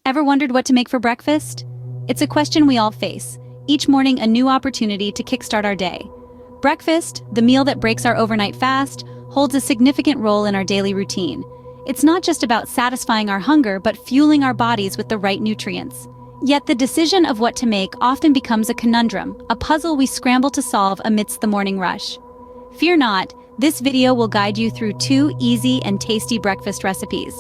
Ever wondered what to make for breakfast? It's a question we all face. Each morning, a new opportunity to kickstart our day. Breakfast, the meal that breaks our overnight fast, holds a significant role in our daily routine. It's not just about satisfying our hunger, but fueling our bodies with the right nutrients. Yet the decision of what to make often becomes a conundrum, a puzzle we scramble to solve amidst the morning rush. Fear not, this video will guide you through 2 easy and tasty breakfast recipes.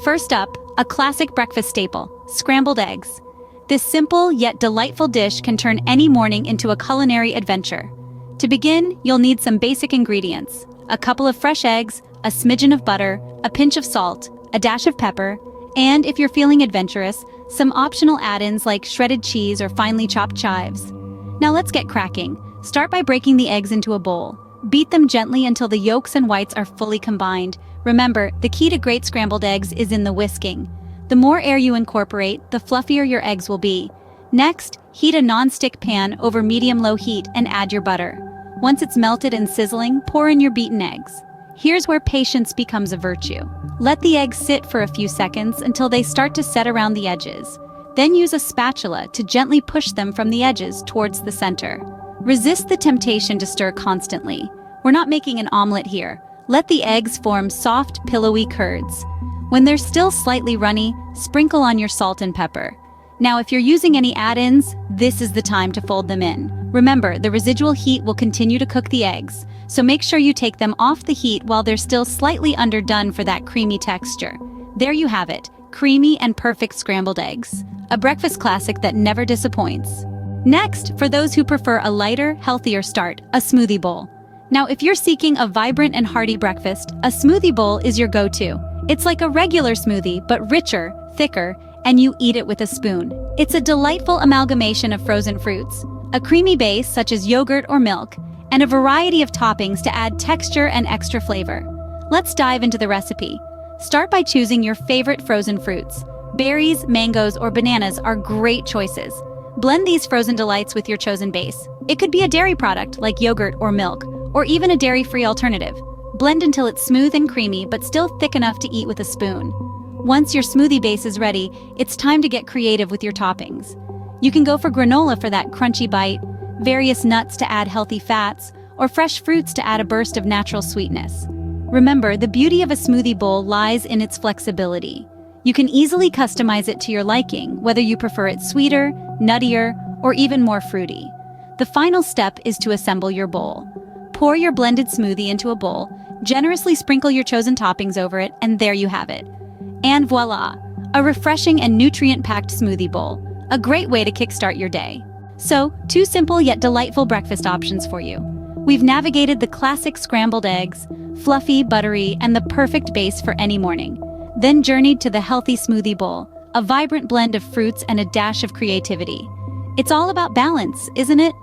First up, a classic breakfast staple, scrambled eggs. This simple yet delightful dish can turn any morning into a culinary adventure. To begin, you'll need some basic ingredients: a couple of fresh eggs, a smidgen of butter, a pinch of salt, a dash of pepper, and if you're feeling adventurous, some optional add-ins like shredded cheese or finely chopped chives. Now let's get cracking. Start by breaking the eggs into a bowl. Beat them gently until the yolks and whites are fully combined. Remember, the key to great scrambled eggs is in the whisking. The more air you incorporate, the fluffier your eggs will be. Next, heat a non-stick pan over medium-low heat and add your butter. Once it's melted and sizzling, pour in your beaten eggs. Here's where patience becomes a virtue. Let the eggs sit for a few seconds until they start to set around the edges. Then use a spatula to gently push them from the edges towards the center. Resist the temptation to stir constantly. We're not making an omelet here. Let the eggs form soft, pillowy curds. When they're still slightly runny, sprinkle on your salt and pepper. Now, if you're using any add-ins, this is the time to fold them in. Remember, the residual heat will continue to cook the eggs, so make sure you take them off the heat while they're still slightly underdone for that creamy texture. There you have it, creamy and perfect scrambled eggs. A breakfast classic that never disappoints. Next, for those who prefer a lighter, healthier start, a smoothie bowl. Now, if you're seeking a vibrant and hearty breakfast, a smoothie bowl is your go-to. It's like a regular smoothie, but richer, thicker, and you eat it with a spoon. It's a delightful amalgamation of frozen fruits, a creamy base such as yogurt or milk, and a variety of toppings to add texture and extra flavor. Let's dive into the recipe. Start by choosing your favorite frozen fruits. Berries, mangoes, or bananas are great choices. Blend these frozen delights with your chosen base. It could be a dairy product like yogurt or milk, or even a dairy-free alternative. Blend until it's smooth and creamy, but still thick enough to eat with a spoon. Once your smoothie base is ready, it's time to get creative with your toppings. You can go for granola for that crunchy bite, various nuts to add healthy fats, or fresh fruits to add a burst of natural sweetness. Remember, the beauty of a smoothie bowl lies in its flexibility. You can easily customize it to your liking, whether you prefer it sweeter, nuttier, or even more fruity. The final step is to assemble your bowl. Pour your blended smoothie into a bowl, generously sprinkle your chosen toppings over it, and there you have it. And voila, a refreshing and nutrient-packed smoothie bowl. A great way to kickstart your day. So, 2 simple yet delightful breakfast options for you. We've navigated the classic scrambled eggs, fluffy, buttery, and the perfect base for any morning. Then journeyed to the healthy smoothie bowl, a vibrant blend of fruits and a dash of creativity. It's all about balance, isn't it?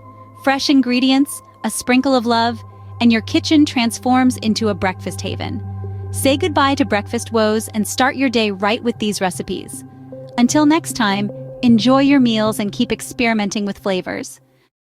Fresh ingredients, a sprinkle of love, and your kitchen transforms into a breakfast haven. Say goodbye to breakfast woes and start your day right with these recipes. Until next time, enjoy your meals and keep experimenting with flavors.